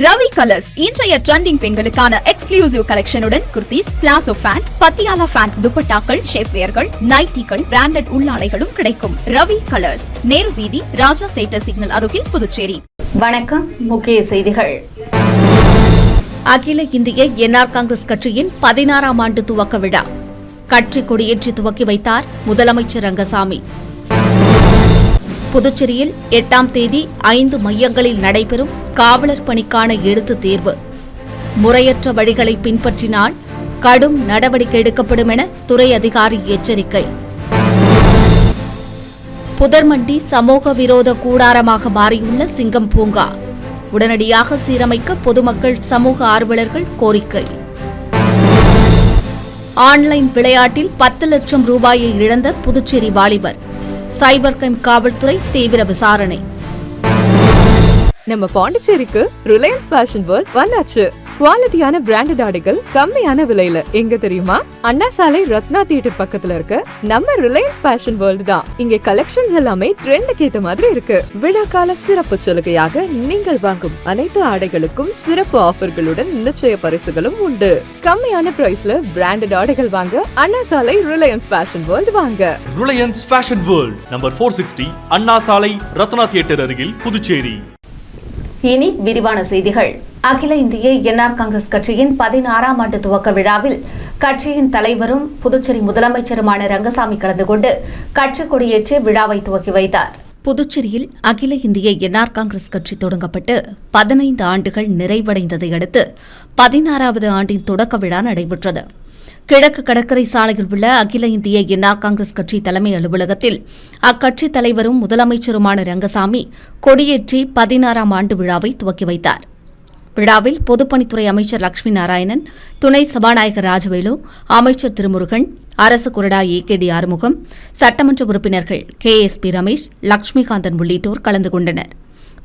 Ravi colours இன்றைய trending பெண்களுக்கான exclusive கலெக்ஷனுடன் kurtis, palazzo pant, Patiala pant, துப்பட்டாக்கள், ஷேப்வேர்கள், நைட்டிகள், பிராண்டட் உள்ளாடைகளும் கிடைக்கும். ரவி கலர்ஸ், நேரு வீதி, ராஜா தியேட்டர் சிக்னல் அருகில், புதுச்சேரி. வணக்கம். முக்கிய செய்திகள். அகில இந்திய என்ஆர் காங்கிரஸ் கட்சியின் 16ஆம் ஆண்டு துவக்க விழா. கட்சி கொடியேற்றி துவக்கி வைத்தார் முதலமைச்சர் ரங்கசாமி. புதுச்சேரியில் 8ஆம் தேதி 5 மையங்களில் நடைபெறும் காவலர் பணிக்கான எழுத்துத் தேர்வு. முறையற்ற வழிகளை பின்பற்றினால் கடும் நடவடிக்கை எடுக்கப்படும் என துறை அதிகாரி எச்சரிக்கை. புதர்மண்டி சமூக விரோத கூடாரமாக மாறியுள்ள சிங்கம் பூங்கா உடனடியாக சீரமைக்க பொதுமக்கள், சமூக ஆர்வலர்கள் கோரிக்கை. ஆன்லைன் விளையாட்டில் 10 லட்சம் ரூபாயை இழந்த புதுச்சேரி வாலிபர். சைபர் கிரைம் காவல்துறை தீவிர விசாரணை. நம்ம பாண்டிச்சேரிக்கு ரிலையன்ஸ் ஃபேஷன் வேர்ல்ட் வந்தாச்சு. குவாலிட்டியான பிராண்டட் ஆடைகள் கம்மியான விலையில. எங்க தெரியுமா? அண்ணா சாலை ரத்னா தியேட்டர் பக்கத்துல இருக்க நம்ம ரிலையன்ஸ் ஃபேஷன் வேர்ல்ட் தான். இங்க கலெக்ஷன்ஸ் எல்லாமே ட்ரெண்டுக்கு ஏத்த மாதிரி இருக்கு. விழாக்கால சிறப்பு சலுகையாக நீங்கள் வாங்கும் அனைத்து ஆடைகளுக்கும் சிறப்பு ஆஃபர்களுடன் நிச்சய பரிசுகளும் உண்டு. கம்மியான பிரைஸ்ல பிராண்டட் ஆடைகள் வாங்க அண்ணா சாலை ரிலையன்ஸ் ஃபேஷன் வேர்ல்ட் வாங்க. ரிலையன்ஸ் ஃபேஷன் வேர்ல்ட் நம்பர் 460, அண்ணா சாலை ரத்னா தியேட்டர் அருகில், புதுச்சேரி. இனி விரிவான செய்திகள். அகில இந்திய என்ஆர் காங்கிரஸ் கட்சியின் 16ஆம் ஆண்டு துவக்க விழாவில் கட்சியின் தலைவரும் புதுச்சேரி முதலமைச்சருமான ரங்கசாமி கலந்து கொண்டு கட்சி கொடியேற்றி விழாவை துவக்கி வைத்தார். புதுச்சேரியில் அகில இந்திய என்ஆர் காங்கிரஸ் கட்சி தொடங்கப்பட்டு 15 ஆண்டுகள் நிறைவடைந்ததை அடுத்து 16வது ஆண்டின் தொடக்க விழா நடைபெற்றது. கிழக்கு கடற்கரை சாலையில் உள்ள அகில இந்திய என்ஆர் காங்கிரஸ் கட்சி தலைமை அலுவலகத்தில் அக்கட்சி தலைவரும் முதலமைச்சருமான ரங்கசாமி கொடியேற்றி 16ஆம் ஆண்டு விழாவை துவக்கி வைத்தார். விழாவில் பொதுப்பணித்துறை அமைச்சர் லட்சுமி நாராயணன், துணை சபாநாயகர் ராஜவேலு, அமைச்சர் திருமுருகன், அரசு கொறடா ஏகேடி ஆறுமுகம், சட்டமன்ற உறுப்பினர்கள் KSP ரமேஷ், லட்சுமிகாந்தன் உள்ளிட்டோர் கலந்து கொண்டனர்.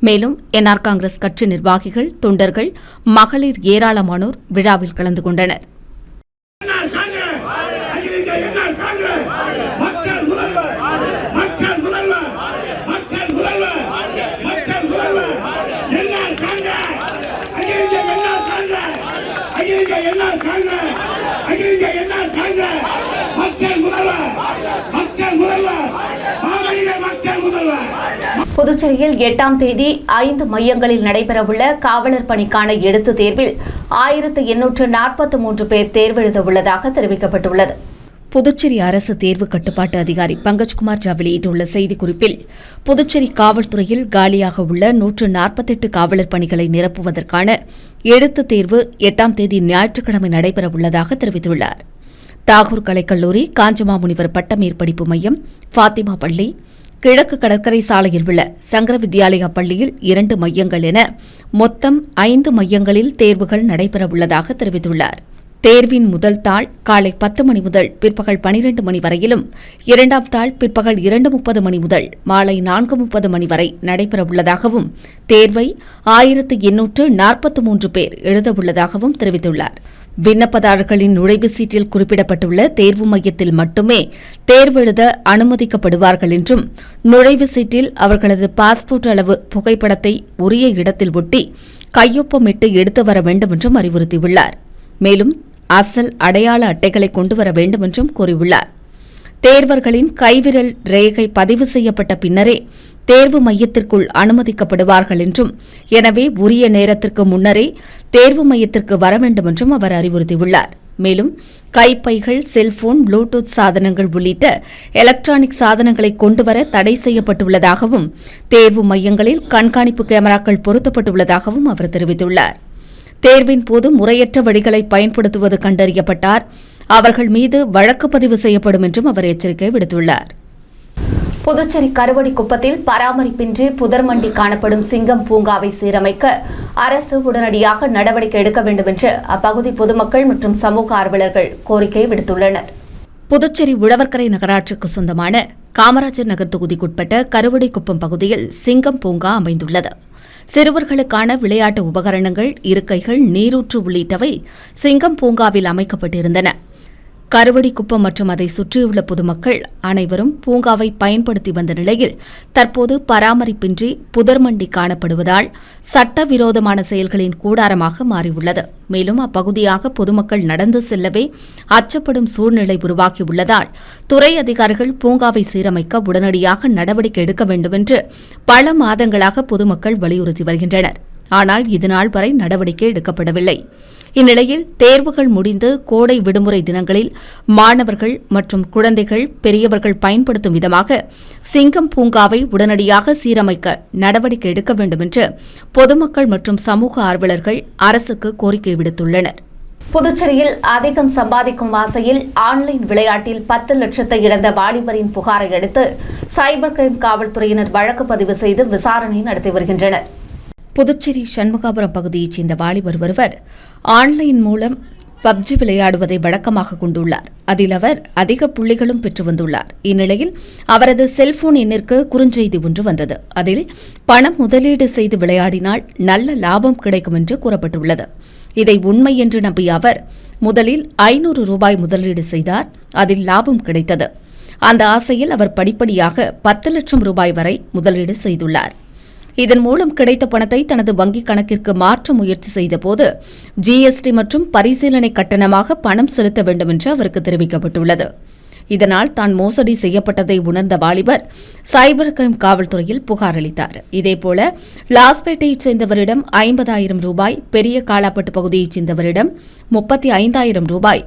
மேலும் என்ஆர் காங்கிரஸ் கட்சி நிர்வாகிகள், தொண்டர்கள், மகளிர் ஏராளமானோர் விழாவில் கலந்து கொண்டனர். புதுச்சேரியில் 8ஆம் தேதி 5 மையங்களில் நடைபெறவுள்ள காவலர் பணிக்கான எழுத்துத் தேர்வில் 1843 பேர் தேர்வெழுத உள்ளதாக தெரிவிக்கப்பட்டுள்ளது. புதுச்சேரி அரசு தேர்வு கட்டுப்பாட்டு அதிகாரி பங்கஜ்குமார் ஜா வெளியிட்டுள்ள செய்திக்குறிப்பில், புதுச்சேரி காவல்துறையில் காலியாக உள்ள 148 காவலர் பணிகளை நிரப்புவதற்கான எழுத்துத் தேர்வு 8ஆம் தேதி ஞாயிற்றுக்கிழமை நடைபெறவுள்ளதாக தெரிவித்துள்ளார். தாகூர் கலைக்கல்லூரி, காஞ்சமாமுனிவர் பட்ட மேற்படிப்பு மையம், ஃபாத்திமா பள்ளி, கிழக்கு கடற்கரை சாலையில் உள்ள சங்கர வித்யாலயா பள்ளியில் 2 மையங்கள் என மொத்தம் 5 மையங்களில் தேர்வுகள் நடைபெறவுள்ளதாக தெரிவித்துள்ளார். தேர்வின் முதல் தாள் காலை 10 மணி முதல் பிற்பகல் 12 மணி வரையிலும், 2ஆம் தாள் பிற்பகல் 2:30 மணி முதல் மாலை 4:30 மணி வரை நடைபெறவுள்ளதாகவும், தேர்வை 1843 பேர் எழுதவுள்ளதாகவும் தெரிவித்துள்ளார். விண்ணப்பதாரர்களின் நுழைவுச் சீட்டில் குறிப்பிடப்பட்டுள்ள தேர்வு மையத்தில் மட்டுமே தேர்வெழுத அனுமதிக்கப்படுவார்கள் என்றும், நுழைவுச் சீட்டில் அவர்களது பாஸ்போர்ட் அளவு புகைப்படத்தை உரிய இடத்தில் ஒட்டி கையொப்பமிட்டு எடுத்து வர வேண்டும் என்றும் அறிவுறுத்தியுள்ளார். மேலும் அசல் அடையாள அட்டைகளை கொண்டுவர வேண்டும் என்றும் கூறியுள்ளார். தேர்வர்களின் கைவிரல் ரேகை பதிவு செய்யப்பட்ட பின்னரே தேர்வு மையத்திற்குள் அனுமதிக்கப்படுவார்கள் என்றும், எனவே உரிய நேரத்திற்கு முன்னரே தேர்வு மையத்திற்கு வர வேண்டும் என்றும் அவர் அறிவுறுத்தியுள்ளார். மேலும் கைப்பைகள், செல்போன், ப்ளூடூத் சாதனங்கள் உள்ளிட்ட எலக்ட்ரானிக் சாதனங்களை கொண்டுவர தடை செய்யப்பட்டுள்ளதாகவும், தேர்வு மையங்களில் கண்காணிப்பு கேமராக்கள் பொருத்தப்பட்டுள்ளதாகவும் அவர் தெரிவித்துள்ளார். தேர்வின் போது முறையற்ற வழிகளை பயன்படுத்துவது கண்டறியப்பட்டார் அவர்கள் மீது வழக்கு பதிவு செய்யப்படும் என்றும் அவர் எச்சரிக்கை விடுத்துள்ளார். புதுச்சேரி கருவடிக்குப்பத்தில் பராமரிப்பின்றி புதர்மண்டி காணப்படும் சிங்கம் பூங்காவை சீரமைக்க அரசு உடனடியாக நடவடிக்கை எடுக்க வேண்டும் என்று அப்பகுதி பொதுமக்கள் மற்றும் சமூக ஆர்வலர்கள் கோரிக்கை விடுத்துள்ளனர். புதுச்சேரி உழவர்கரை நகராட்சிக்கு சொந்தமான காமராஜர் நகர் தொகுதிக்குட்பட்ட கருவடிக்குப்பம் பகுதியில் சிங்கம் பூங்கா அமைந்துள்ளது. சிறுவர்களுக்கான விளையாட்டு உபகரணங்கள், இருக்கைகள், நீரூற்று உள்ளிட்டவை சிங்கம் பூங்காவில் அமைக்கப்பட்டிருந்தன. கருவடிக்குப்பம் மற்றும் அதை சுற்றியுள்ள பொதுமக்கள் அனைவரும் பூங்காவை பயன்படுத்தி வந்த நிலையில் தற்போது பராமரிப்பின்றி புதர்மண்டி காணப்படுவதால் சட்டவிரோதமான செயல்களின் கூடாரமாக மாறியுள்ளது. மேலும் அப்பகுதியாக பொதுமக்கள் நடந்து செல்லவே அச்சப்படும் சூழ்நிலை உருவாகியுள்ளதால் துறை அதிகாரிகள் பூங்காவை சீரமைக்க உடனடியாக நடவடிக்கை எடுக்க வேண்டும் என்று பல மாதங்களாக பொதுமக்கள் வலியுறுத்தி வருகின்றனர். ஆனால் இதுநாள் வரை நடவடிக்கை எடுக்கப்படவில்லை. இந்நிலையில் தேர்வுகள் முடிந்து கோடை விடுமுறை தினங்களில் மாணவர்கள் மற்றும் குழந்தைகள் பெரியவர்கள் பயன்படுத்தும் விதமாக சிங்கம் பூங்காவை உடனடியாக சீரமைக்க நடவடிக்கை எடுக்க வேண்டும் என்று பொதுமக்கள் மற்றும் சமூக ஆர்வலர்கள் அரசுக்கு கோரிக்கை விடுத்துள்ளனர். புதுச்சேரியில் அதிகம் சம்பாதிக்கும் ஆசையில் ஆன்லைன் விளையாட்டில் 10 லட்சத்தை இழந்த வாலிபரின் புகாரை அடுத்து சைபர் கிரைம் காவல்துறையினர் வழக்கு பதிவு செய்து விசாரணை நடத்தி வருகின்றனர். புதுச்சேரி சண்முகாபுரம் பகுதியைச் சேர்ந்த வாலிபர் ஒருவர் ஆன்லைன் மூலம் பப்ஜி விளையாடுவதை வழக்கமாக கொண்டுள்ளார். அதில் அவர் அதிக புள்ளிகளும் பெற்று வந்துள்ளார். இந்நிலையில் அவரது செல்போன் எண்ணிற்கு குறுஞ்செய்தி ஒன்று வந்தது. அதில் பணம் முதலீடு செய்து விளையாடினால் நல்ல லாபம் கிடைக்கும் என்று கூறப்பட்டுள்ளது. இதை உண்மை என்று நம்பிய அவர் முதலில் 500 ரூபாய் முதலீடு செய்தார். அதில் லாபம் கிடைத்தது. அந்த ஆசையில் அவர் படிப்படியாக 10 லட்சம் ரூபாய் வரை முதலீடு செய்துள்ளார். இதன் மூலம் கிடைத்த பணத்தை தனது வங்கிக் கணக்கிற்கு மாற்ற முயற்சி செய்தபோது ஜிஎஸ்டி மற்றும் பரிசீலனை கட்டணமாக பணம் செலுத்த வேண்டும் என்று அவருக்கு தெரிவிக்கப்பட்டுள்ளது. இதனால் தான் மோசடி செய்யப்பட்டதை உணர்ந்த வாலிபர் சைபர் கிரைம் காவல்துறையில் புகார் அளித்தார். இதேபோல லாஸ்பேட்டையைச் சேர்ந்தவரிடம் 50,000 ரூபாய், பெரிய காலாப்பட்டு பகுதியைச் சேர்ந்தவரிடம் 35,000 ரூபாய்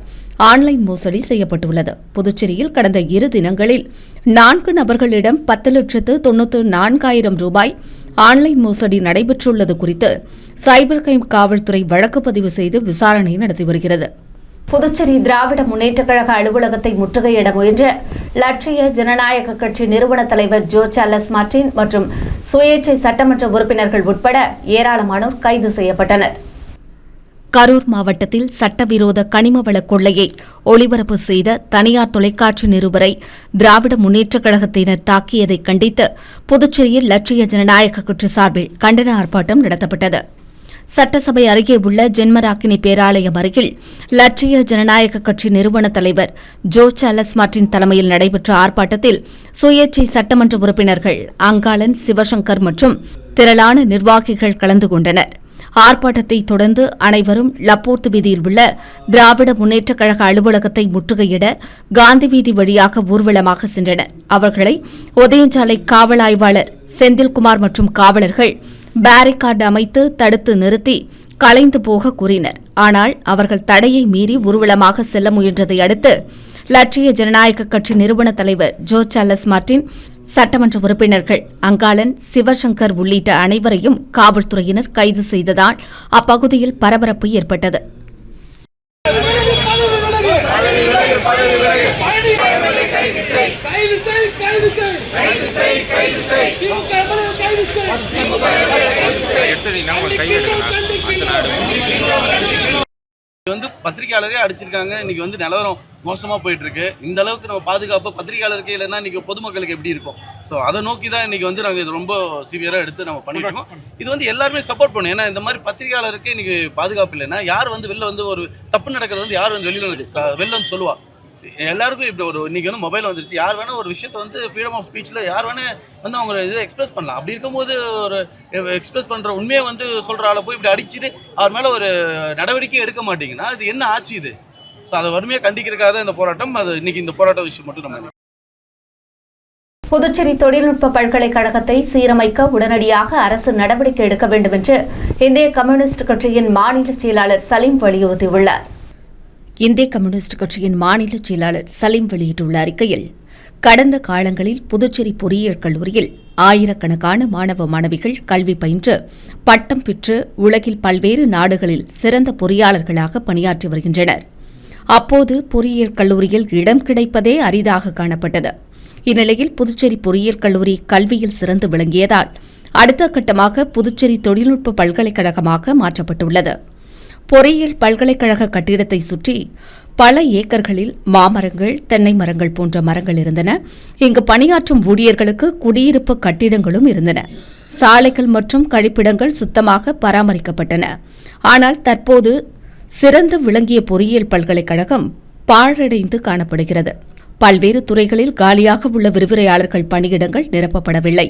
ஆன்லைன் மோசடி செய்யப்பட்டுள்ளது. புதுச்சேரியில் கடந்த 2 தினங்களில் 4 நபர்களிடம் 10,94,000 ரூபாய் ஆன்லைன் மோசடி நடைபெற்றுள்ளது குறித்து சைபர் கிரைம் காவல்துறை வழக்கு பதிவு செய்து விசாரணை நடத்தி வருகிறது. புதுச்சேரி திராவிட முன்னேற்றக் கழக அலுவலகத்தை முற்றுகையிட முயன்ற லட்சிய ஜனநாயக கட்சி நிறுவன தலைவர் ஜோ சார்லஸ் மார்டின் மற்றும் சுயேட்சை சட்டமன்ற உறுப்பினர்கள் உட்பட ஏராளமானோர் கைது செய்யப்பட்டனர். கரூர் மாவட்டத்தில் சட்டவிரோத கனிமவள கொள்ளையை ஒளிபரப்பு செய்த தனியார் தொலைக்காட்சி நிருபரை திராவிட முன்னேற்றக் கழகத்தினர் தாக்கியதை கண்டித்து புதுச்சேரியில் லட்சிய ஜனநாயக கட்சி சார்பில் கண்டன ஆர்ப்பாட்டம் நடத்தப்பட்டது. சட்டசபை அருகே உள்ள ஜென்மராக்கினி பேராலயம் அருகில் லட்சிய ஜனநாயக கட்சி நிறுவன தலைவர் ஜோ சார்லஸ் மார்டின் தலைமையில் நடைபெற்ற ஆர்ப்பாட்டத்தில் சுயேட்சை சட்டமன்ற உறுப்பினர்கள் அங்காளன், சிவசங்கர் மற்றும் திரளான நிர்வாகிகள் கலந்து கொண்டனர். ஆர்ப்பாட்டத்தை தொடர்ந்து அனைவரும் லப்போர்த்து வீதியில் உள்ள திராவிட முன்னேற்றக் கழக அலுவலகத்தை முற்றுகையிட காந்தி வீதி வழியாக ஊர்வலமாக சென்றனர். அவர்களை உதயஞ்சாலை காவல் ஆய்வாளர் செந்தில்குமார் மற்றும் காவலர்கள் பேரிகார்டு அமைத்து தடுத்து நிறுத்தி கலைந்து போக கூறினர். ஆனால் அவர்கள் தடையை மீறி ஊர்வலமாக செல்ல முயன்றதை அடுத்து லட்சிய ஜனநாயக கட்சி நிறுவன தலைவர் ஜோ சார்லஸ் மார்டின், சட்டமன்ற உறுப்பினர்கள் அங்காளன், சிவசங்கர் உள்ளிட்ட அனைவரையும் காவல்துறையினர் கைது செய்ததால் அப்பகுதியில் பரபரப்பு ஏற்பட்டது. பத்திரிகையாளரே அடிச்சிருக்காங்க. இன்னைக்கு நிலவரம் மோசமா போயிட்டு இருக்கு. இந்த அளவுக்கு நம்ம பாதுகாப்பு பத்திரிகையாளருக்கு இல்லைன்னா இன்னைக்கு பொதுமக்களுக்கு எப்படி இருக்கும்? ஸோ அதை நோக்கி தான் இன்னைக்கு நாங்கள் இது ரொம்ப சிவியரா எடுத்து நம்ம பண்ணிட்டு இருக்கோம். இது எல்லாருமே சப்போர்ட் பண்ணும். ஏன்னா இந்த மாதிரி பத்திரிகையாளருக்கு இன்னைக்கு பாதுகாப்பு இல்லைன்னா யார் வெளில ஒரு தப்பு நடக்கிறது யார் வெளில சொல்லுவா? எல்லாருக்கும் இப்படி இன்னைக்கு மொபைல் வந்துருச்சு. யார் வேணா ஒரு விஷயத்தை ஃப்ரீடம் ஆஃப் ஸ்பீச்ல யார் வேணா அவங்க இதை எக்ஸ்பிரஸ் பண்ணலாம். அப்படி இருக்கும்போது ஒரு எக்ஸ்பிரஸ் பண்ற உண்மையை சொல்ற ஆளை போய் இப்படி அடிச்சுட்டு அவர் மேல ஒரு நடவடிக்கை எடுக்க மாட்டீங்கன்னா இது என்ன ஆச்சு? இது ஸோ அதை வறுமையை கண்டிக்கிறதுக்காக இந்த போராட்டம். அது இன்னைக்கு இந்த போராட்ட விஷயம் மட்டும் நம்ம. புதுச்சேரி தொழில்நுட்ப பல்கலைக்கழகத்தை சீரமைக்க உடனடியாக அரசு நடவடிக்கை எடுக்க வேண்டும் என்று இந்திய கம்யூனிஸ்ட் கட்சியின் மாநில செயலாளர் சலீம் வலியுறுத்தியுள்ளார். இந்திய கம்யூனிஸ்ட் கட்சியின் மாநில செயலாளர் சலீம் வெளியிட்டுள்ள அறிக்கையில், கடந்த காலங்களில் புதுச்சேரி பொறியியல் கல்லூரியில் ஆயிரக்கணக்கான மாணவ மாணவிகள் கல்வி பயின்று பட்டம் பெற்று உலகில் பல்வேறு நாடுகளில் சிறந்த பொறியாளர்களாக பணியாற்றி வருகின்றனர். அப்போது பொறியியல் கல்லூரியில் இடம் கிடைப்பதே அரிதாக காணப்பட்டது. இந்நிலையில் புதுச்சேரி பொறியியல் கல்லூரி கல்வியில் சிறந்து விளங்கியதால் அடுத்த கட்டமாக புதுச்சேரி தொழில்நுட்ப பல்கலைக்கழகமாக மாற்றப்பட்டுள்ளது. பொறியியல் பல்கலைக்கழக கட்டிடத்தை சுற்றி பல ஏக்கர்களில் மாமரங்கள், தென்னை மரங்கள் போன்ற மரங்கள் இருந்தன. இங்கு பணியாற்றும் ஊழியர்களுக்கு குடியிருப்பு கட்டிடங்களும் இருந்தன. சாலைகள் மற்றும் கழிப்பிடங்கள் சுத்தமாக பராமரிக்கப்பட்டன. ஆனால் தற்போது சிறந்து விளங்கிய பொறியியல் பல்கலைக்கழகம் பாழடைந்து காணப்படுகிறது. பல்வேறு துறைகளில் காலியாக உள்ள விரிவுரையாளர்கள் பணியிடங்கள் நிரப்பப்படவில்லை.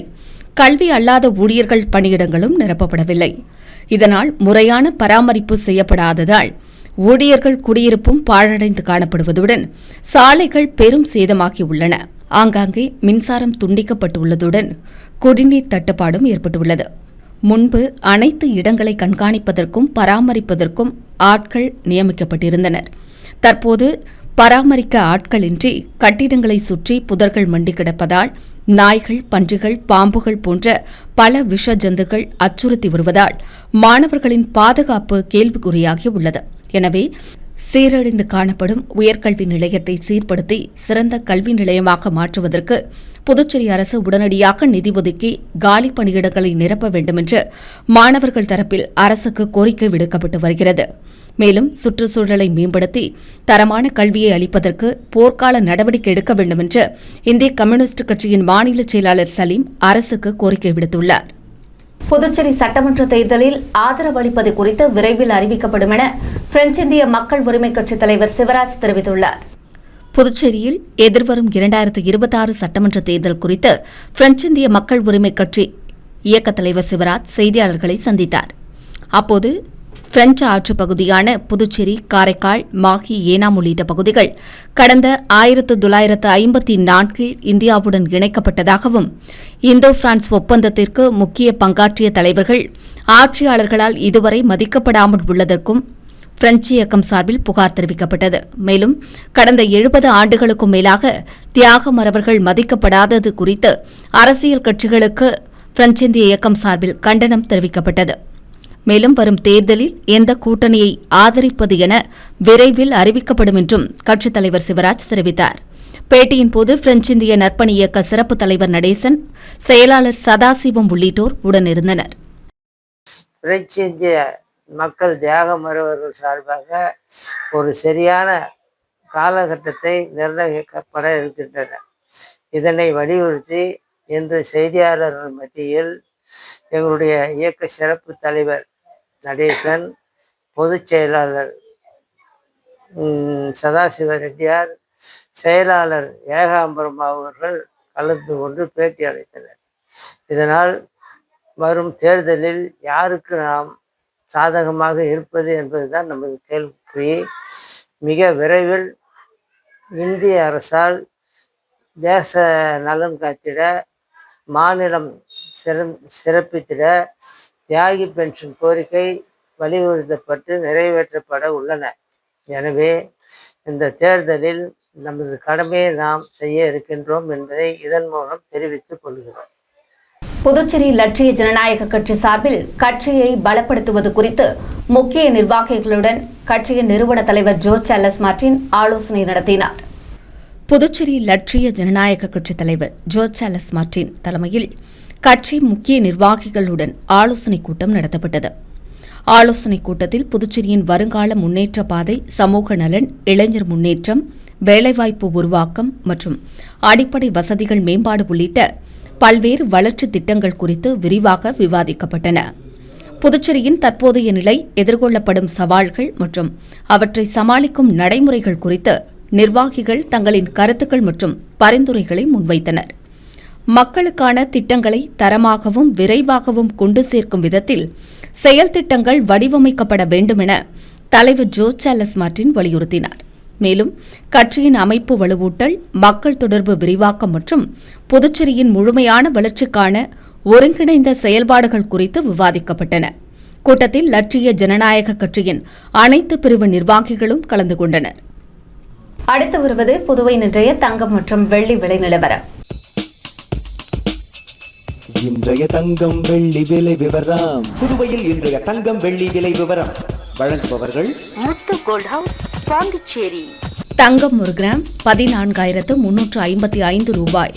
கல்வி அல்லாத ஊழியர்கள் பணியிடங்களும் நிரப்பப்படவில்லை. இதனால் முறையான பராமரிப்பு செய்யப்படாததால் ஊழியர்கள் குடியிருப்பும் பாழடைந்து காணப்படுவதுடன் சாலைகள் பெரும் சேதமாகியுள்ளன. ஆங்காங்கே மின்சாரம் துண்டிக்கப்பட்டுள்ளதுடன் குடிநீர் தட்டுப்பாடும் ஏற்பட்டுள்ளது. முன்பு அனைத்து இடங்களை கண்காணிப்பதற்கும் பராமரிப்பதற்கும் ஆட்கள் நியமிக்கப்பட்டிருந்தனர். தற்போது பராமரிக்க ஆட்களின்றி கட்டிடங்களை சுற்றி புதர்கள் மண்டி கிடப்பதால் நாய்கள், பன்றிகள், பாம்புகள் போன்ற பல விஷ ஜந்துக்கள் அச்சுறுத்தி வருவதால் மாணவர்களின் பாதுகாப்பு கேள்விக்குறியாகி உள்ளது. எனவே சீரழிந்து காணப்படும் உயர்கல்வி நிலையத்தை சீர்படுத்தி சிறந்த கல்வி நிலையமாக மாற்றுவதற்கு புதுச்சேரி அரசு உடனடியாக நிதி ஒதுக்கி காலி பணியிடங்களை நிரப்ப வேண்டுமென்று மாணவர்கள் தரப்பில் அரசுக்கு கோரிக்கை விடுக்கப்பட்டு வருகிறது. மேலும் சுற்றுச்சூழலை மேம்படுத்தி தரமான கல்வியை அளிப்பதற்கு போர்க்கால நடவடிக்கை எடுக்க வேண்டுமென்று இந்திய கம்யூனிஸ்ட் கட்சியின் மாநில செயலாளர் சலீம் அரசுக்கு கோரிக்கை விடுத்துள்ளார். புதுச்சேரி சட்டமன்ற தேர்தலில் ஆதரவு அளிப்பது குறித்து விரைவில் அறிவிக்கப்படும் என பிரெஞ்சு இந்திய மக்கள் உரிமை கட்சித் தலைவர் சிவராஜ் தெரிவித்துள்ளார். புதுச்சேரியில் எதிர்வரும் 2026 சட்டமன்ற தேர்தல் குறித்து பிரெஞ்சு இந்திய மக்கள் உரிமை கட்சி இயக்கத் தலைவர் சிவராஜ் செய்தியாளர்களை சந்தித்தார். அப்போது பிரெஞ்சு ஆட்சிப் பகுதியான புதுச்சேரி, காரைக்கால், மாஹி, ஏனாம் உள்ளிட்ட பகுதிகள் கடந்த 1954 இந்தியாவுடன் இணைக்கப்பட்டதாகவும் இந்தோ பிரான்ஸ் ஒப்பந்தத்திற்கு முக்கிய பங்காற்றிய தலைவர்கள் ஆட்சியாளர்களால் இதுவரை மதிக்கப்படாமல் உள்ளதற்கும் பிரெஞ்சு இயக்கம் சார்பில் புகார் தெரிவிக்கப்பட்டது. மேலும் கடந்த 70 ஆண்டுகளுக்கும் மேலாக தியாக மறவர்கள் மதிக்கப்படாதது குறித்து அரசியல் கட்சிகளுக்கு பிரெஞ்சு இந்திய இயக்கம் சார்பில் கண்டனம் தெரிவிக்கப்பட்டது. மேலும் வரும் தேர்தலில் எந்த கூட்டணியை ஆதரிப்பது என விரைவில் அறிவிக்கப்படும் என்றும் கட்சித் தலைவர் சிவராஜ் தெரிவித்தார். பேட்டியின் போது பிரெஞ்சு இந்திய நற்பணி இயக்க சிறப்பு தலைவர் நடேசன், செயலாளர் சதாசிவம் உள்ளிட்டோர் உடனிருந்தனர். பிரெஞ்சு இந்திய மக்கள் தியாக மறவர்கள் சார்பாக ஒரு சரியான காலகட்டத்தை நிர்ணயிக்கப்பட இருக்கின்றன. இதனை வலியுறுத்தி இன்று செய்தியாளர்கள் மத்தியில் எங்களுடைய இயக்க சிறப்பு தலைவர் நடேசன், பொதுச் செயலாளர் சதாசிவ ரெட்டியார், செயலாளர் ஏகாம்பரம் அவர்கள் கலந்து கொண்டு பேட்டி அளித்தனர். இதனால் வரும் தேர்தலில் யாருக்கு நாம் சாதகமாக இருப்பது என்பதுதான் நமது கேள்வி. மிக விரைவில் இந்திய அரசால் தேச நலன் காத்திட, மாநிலம் சிறப்பித்திட தியாகி பென்ஷன் கோரிக்கை வலியுறுத்தப்பட்டு நிறைவேற்றப்பட உள்ளன. எனவே இந்த தேர்தலில் நமது கடமையை நாம் செய்ய இருக்கின்றோம் என்பதை இதன் மூலம் தெரிவித்துக் கொள்கிறோம். புதுச்சேரி லட்சிய ஜனநாயக கட்சி சார்பில் கட்சியை பலப்படுத்துவது குறித்து முக்கிய நிர்வாகிகளுடன் கட்சியின் நிறுவன தலைவர் ஜோ சார்லஸ் மார்டின் ஆலோசனை நடத்தினார். புதுச்சேரி லட்சிய ஜனநாயக கட்சித் தலைவர் ஜோ சார்லஸ் மார்டின் தலைமையில் கட்சி முக்கிய நிர்வாகிகளுடன் ஆலோசனைக் கூட்டம் நடத்தப்பட்டது. ஆலோசனைக் கூட்டத்தில் புதுச்சேரியின் வருங்கால முன்னேற்ற பாதை, சமூக நலன், இளைஞர் முன்னேற்றம், வேலைவாய்ப்பு உருவாக்கம் மற்றும் அடிப்படை வசதிகள் மேம்பாடு உள்ளிட்ட பல்வேறு வளர்ச்சித் திட்டங்கள் குறித்து விரிவாக விவாதிக்கப்பட்டன. புதுச்சேரியின் தற்போதைய நிலை, எதிர்கொள்ளப்படும் சவால்கள் மற்றும் அவற்றை சமாளிக்கும் நடைமுறைகள் குறித்து நிர்வாகிகள் தங்களின் கருத்துக்கள் மற்றும் பரிந்துரைகளை முன்வைத்தனர். மக்களுக்கான திட்டங்களை தரமாகவும் விரைவாகவும் கொண்டு சேர்க்கும் விதத்தில் செயல் திட்டங்கள் வடிவமைக்கப்பட வேண்டும் என தலைவர் ஜோ சார்லஸ் மார்டின் வலியுறுத்தினார். மேலும் கட்சியின் அமைப்பு வலுவூட்டல், மக்கள் தொடர்பு விரிவாக்கம் மற்றும் புதுச்சேரியின் முழுமையான வளர்ச்சிக்கான ஒருங்கிணைந்த செயல்பாடுகள் குறித்து விவாதிக்கப்பட்டன. கூட்டத்தில் லட்சிய ஜனநாயக கட்சியின் அனைத்து பிரிவு நிர்வாகிகளும் கலந்து கொண்டனர். அடுத்து வருவது புதுவை இன்றைய தங்கம் மற்றும் வெள்ளி விலை நிலவரம். இன்றைய தங்கம் வெள்ளி விலை விவரம். புதுவையில் இன்றைய தங்கம் வெள்ளி விலை விவரம் வழங்குபவர்கள் முத்து கோல்ட் ஹவுஸ், பாண்டிச்சேரி. தங்கம் 1 கிராம் 14,355 ரூபாய்.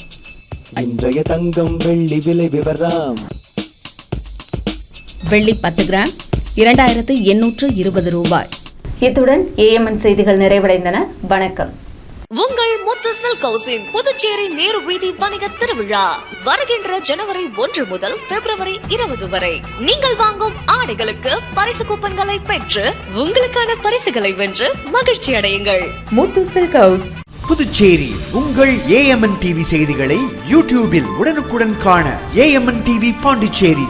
இன்றைய தங்கம் வெள்ளி விலை விவரம். வெள்ளி 10 கிராம் 2,820 ரூபாய். இத்துடன் ஏஎம்என் செய்திகள் நிறைவடைந்தன. வணக்கம். உங்கள் முத்து சில்க் ஹவுஸின் புதுச்சேரி நேரு வீதி வணிக திருவிழா வருகின்ற ஜனவரி 1 முதல் பிப்ரவரி 20 வரை. நீங்கள் வாங்கும் ஆடைகளுக்கு பரிசு கூப்பன்களை பெற்று உங்களுக்கான பரிசுகளை வென்று மகிழ்ச்சி அடையுங்கள். முத்து சில்க் ஹவுஸ், புதுச்சேரி. உங்கள் AMN TV செய்திகளை யூடியூபில் உடனுக்குடன் காண AMN TV பாண்டிச்சேரி